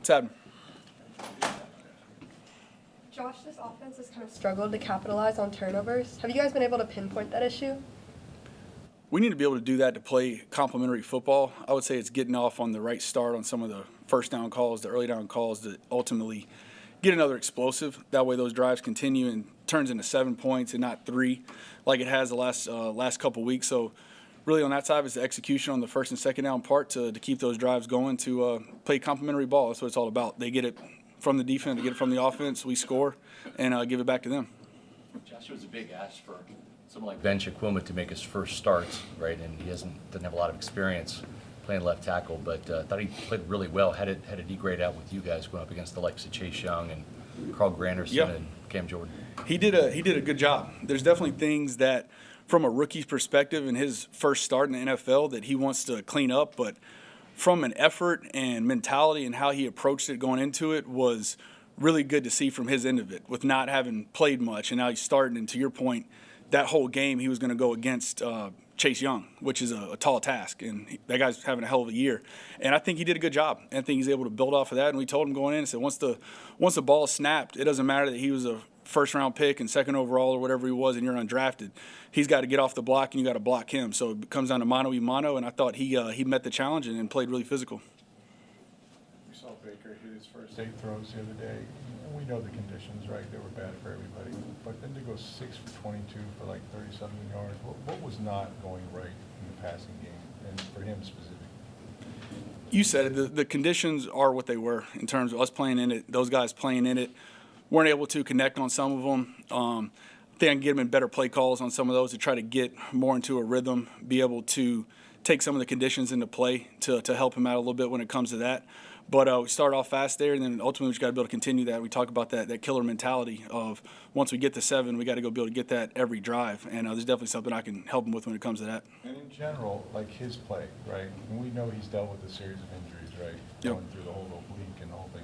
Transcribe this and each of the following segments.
What's happening? Josh, this offense has kind of struggled to capitalize on turnovers. Have you guys been able to pinpoint that issue? We need to be able to do that to play complementary football. I would say it's getting off on the right start on some of the first down calls, the early down calls that ultimately get another explosive. That way those drives continue and turns into 7 points and not 3 like it has the last couple weeks. So really on that side is the execution on the first and second down part to keep those drives going, to play complementary ball. That's what it's all about. They get it from the defense, they get it from the offense, we score, and give it back to them. Josh, it was a big ask for someone like Ben Chikwuma to make his first starts, right? And he doesn't have a lot of experience playing left tackle, but thought he played really well. Had a D grade out with you guys going up against the likes of Chase Young and Carl Granderson and Cam Jordan. He did a good job. There's definitely things that, from a rookie's perspective in his first start in the NFL, that he wants to clean up, but from an effort and mentality and how he approached it going into it was really good to see from his end of it, with not having played much. And now he's starting, and to your point, that whole game he was going to go against Chase Young, which is a tall task, and that guy's having a hell of a year. And I think he did a good job. And I think he's able to build off of that. And we told him going in and said, once the ball is snapped, it doesn't matter that he was a first-round pick and second overall or whatever he was and you're undrafted. He's got to get off the block, and you got to block him. So it comes down to mano-a-mano, and I thought he met the challenge and played really physical. We saw Baker hit his first 8 throws the other day. And we know the conditions, right? They were bad for everybody. But then to go 6 for 22 for like 30-something yards, what was not going right in the passing game, and for him specifically? You said it. The conditions are what they were in terms of us playing in it, those guys playing in it. Weren't able to connect on some of them. I think I can get them in better play calls on some of those to try to get more into a rhythm, be able to take some of the conditions into play to help him out a little bit when it comes to that. But we start off fast there, and then ultimately we just got to be able to continue that. We talk about that killer mentality of once we get to 7, we got to go be able to get that every drive. And there's definitely something I can help him with when it comes to that. And in general, like his play, right? And we know he's dealt with a series of injuries, right? Yep. Going through the whole oblique and the whole thing.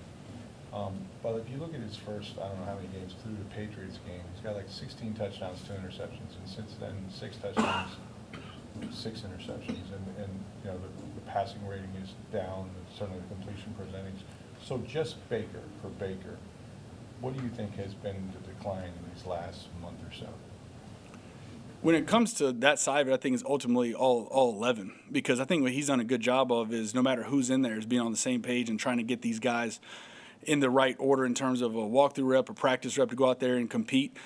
But if you look at his first, I don't know how many games through the Patriots game, he's got like 16 touchdowns, 2 interceptions, and since then 6 touchdowns, 6 interceptions, and you know the passing rating is down, certainly the completion percentage. So just Baker, what do you think has been the decline in these last month or so? When it comes to that side of it, I think it's ultimately all 11, because I think what he's done a good job of is no matter who's in there is being on the same page and trying to get these guys in the right order in terms of a walkthrough rep, a practice rep to go out there and compete.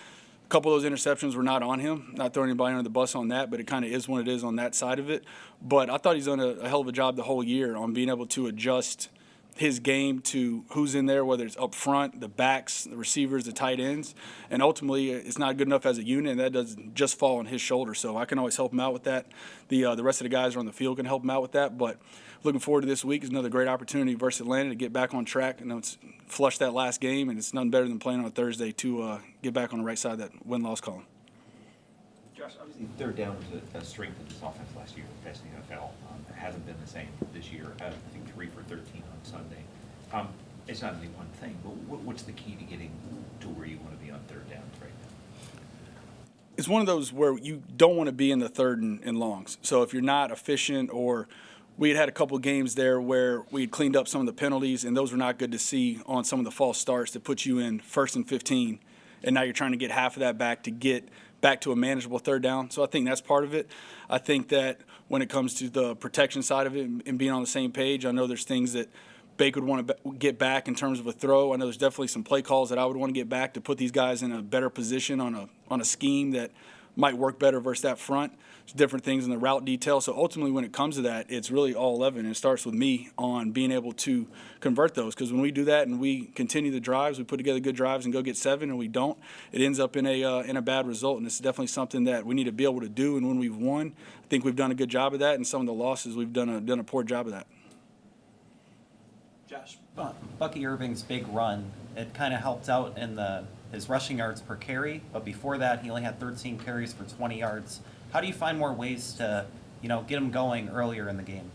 A couple of those interceptions were not on him, not throwing anybody under the bus on that, but it kind of is what it is on that side of it. But I thought he's done a hell of a job the whole year on being able to adjust his game to who's in there, whether it's up front, the backs, the receivers, the tight ends. And ultimately, it's not good enough as a unit, and that doesn't just fall on his shoulder. So I can always help him out with that. The rest of the guys on the field can help him out with that. But looking forward to this week is another great opportunity versus Atlanta to get back on track. I know it's flushed that last game, and it's nothing better than playing on Thursday to get back on the right side of that win-loss column. Josh, obviously third down was a strength of this offense last year, best in the NFL. It hasn't been the same this year. I think 3 for 13 on Sunday. It's not only one thing, but what's the key to getting to where you want to be on third downs right now? It's one of those where you don't want to be in the third and longs. So if you're not efficient, or we had a couple of games there where we had cleaned up some of the penalties, and those were not good to see on some of the false starts that put you in 1st and 15, and now you're trying to get half of that back to get back to a manageable third down. So I think that's part of it. I think that when it comes to the protection side of it and being on the same page, I know there's things that Baker would want to get back in terms of a throw. I know there's definitely some play calls that I would want to get back to put these guys in a better position on a scheme that might work better versus that front. There's different things in the route detail. So ultimately when it comes to that, it's really all 11, and it starts with me on being able to convert those. Because when we do that and we continue the drives, we put together good drives and go get 7, and we don't, it ends up in a bad result. And it's definitely something that we need to be able to do. And when we've won, I think we've done a good job of that. And some of the losses, we've done a poor job of that. Josh, Bucky Irving's big run, it kind of helped out in his rushing yards per carry, but before that he only had 13 carries for 20 yards. How do you find more ways to, get him going earlier in the game?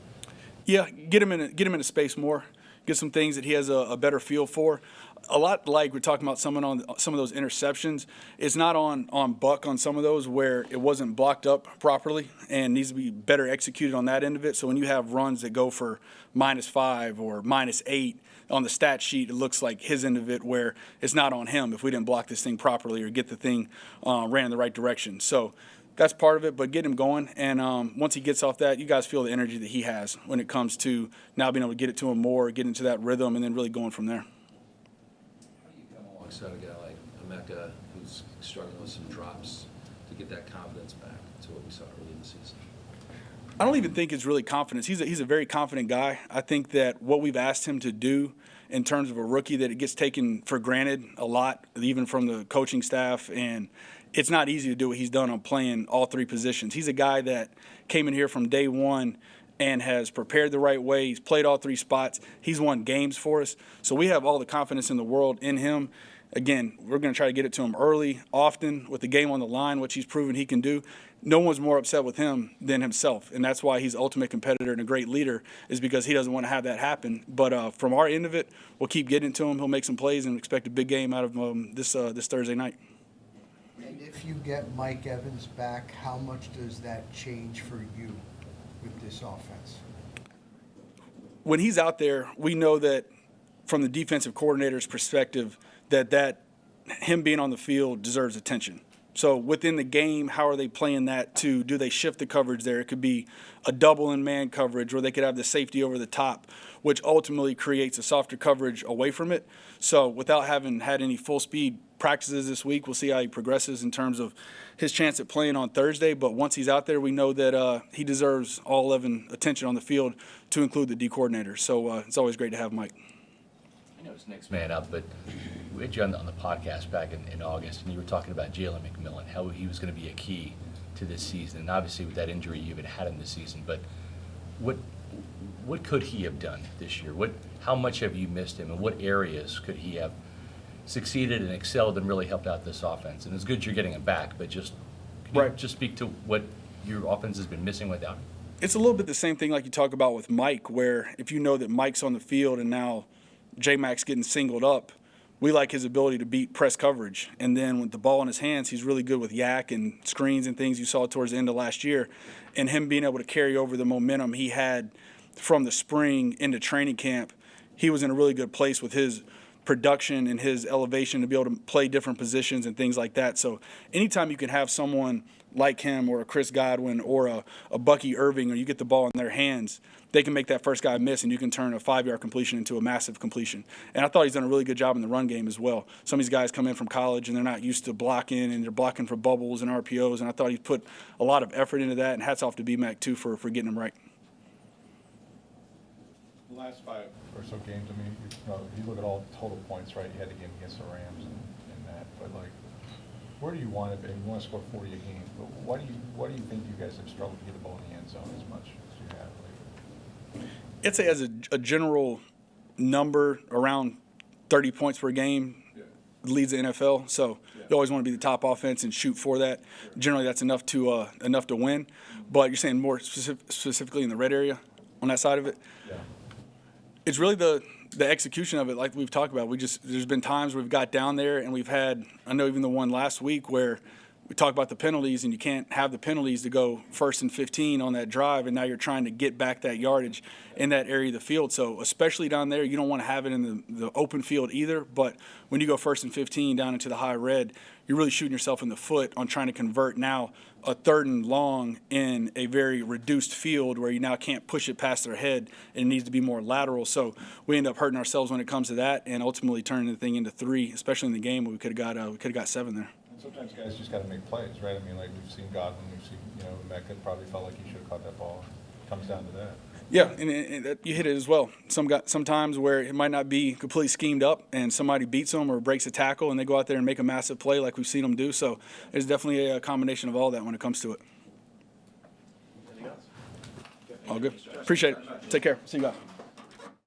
Yeah, get him into space more. get some things that he has a better feel for. A lot like we're talking about some of those interceptions. It's not on Buck on some of those where it wasn't blocked up properly and needs to be better executed on that end of it. So when you have runs that go for -5 or -8 on the stat sheet, it looks like his end of it where it's not on him if we didn't block this thing properly or get the thing ran in the right direction. So that's part of it, but get him going. And once he gets off that, you guys feel the energy that he has when it comes to now being able to get it to him more, get into that rhythm, and then really going from there. How do you come alongside a guy like Emeka who's struggling with some drops to get that confidence back to what we saw early in the season? I don't even think it's really confidence. He's a very confident guy. I think that what we've asked him to do in terms of a rookie, that it gets taken for granted a lot, even from the coaching staff, and it's not easy to do what he's done on playing all three positions. He's a guy that came in here from day one and has prepared the right way. He's played all three spots. He's won games for us. So we have all the confidence in the world in him. Again, we're going to try to get it to him early, often, with the game on the line, which he's proven he can do. No one's more upset with him than himself, and that's why he's the ultimate competitor and a great leader, is because he doesn't want to have that happen. But from our end of it, we'll keep getting to him. He'll make some plays and expect a big game out of this Thursday night. And if you get Mike Evans back, how much does that change for you with this offense? When he's out there, we know that from the defensive coordinator's perspective, that him being on the field deserves attention. So within the game, how are they playing that to? Do they shift the coverage there? It could be a double in man coverage, or they could have the safety over the top, which ultimately creates a softer coverage away from it. So without having had any full speed practices this week, we'll see how he progresses in terms of his chance at playing on Thursday. But once he's out there, we know that he deserves all 11 attention on the field, to include the D coordinator. So it's always great to have Mike. I know it's next man up, but we had you on the podcast back in August, and you were talking about Jalen McMillan, how he was going to be a key to this season. And obviously with that injury, you even had him this season. But what could he have done this year? How much have you missed him, and what areas could he have succeeded and excelled and really helped out this offense? And it's good you're getting him back, but just can you just speak to what your offense has been missing without him? It's a little bit the same thing like you talk about with Mike, where if you know that Mike's on the field and now J-Mac's getting singled up, we like his ability to beat press coverage. And then with the ball in his hands, he's really good with yak and screens and things you saw towards the end of last year. And him being able to carry over the momentum he had from the spring into training camp, he was in a really good place with his production and his elevation to be able to play different positions and things like that. So anytime you can have someone like him or a Chris Godwin or a Bucky Irving, or you get the ball in their hands, they can make that first guy miss, and you can turn a 5-yard completion into a massive completion. And I thought he's done a really good job in the run game as well. Some of these guys come in from college, and they're not used to blocking, and they're blocking for bubbles and RPOs, and I thought he put a lot of effort into that, and hats off to BMAC, too, for getting him right. The last 5 or so games, I mean, you look at all total points, right? You had the game against the Rams and that, but like, where do you want to be? You want to score 40 a game, but why do you think you guys have struggled to get the ball in the end zone as much as you have lately? I'd say as a general number, around 30 points per game leads the NFL. So you always want to be the top offense and shoot for that. Generally, that's enough to win. But you're saying more specifically in the red area on that side of it? Yeah. It's really the execution of it, like we've talked about. There's been times where we've got down there and we've had, I know even the one last week where we talk about the penalties, and you can't have the penalties to go 1st and 15 on that drive, and now you're trying to get back that yardage in that area of the field. So especially down there, you don't want to have it in the open field either, but when you go 1st and 15 down into the high red, you're really shooting yourself in the foot on trying to convert now a 3rd and long in a very reduced field where you now can't push it past their head, and it needs to be more lateral. So we end up hurting ourselves when it comes to that, and ultimately turning the thing into 3, especially in the game where we could have got 7 there. Sometimes guys just got to make plays, right? I mean, like we've seen Godwin, we've seen, Mecca probably felt like he should have caught that ball. It comes down to that. Yeah, and you hit it as well. Sometimes where it might not be completely schemed up and somebody beats them or breaks a tackle and they go out there and make a massive play like we've seen them do. So there's definitely a combination of all that when it comes to it. All good. Appreciate it. Take care. See you guys.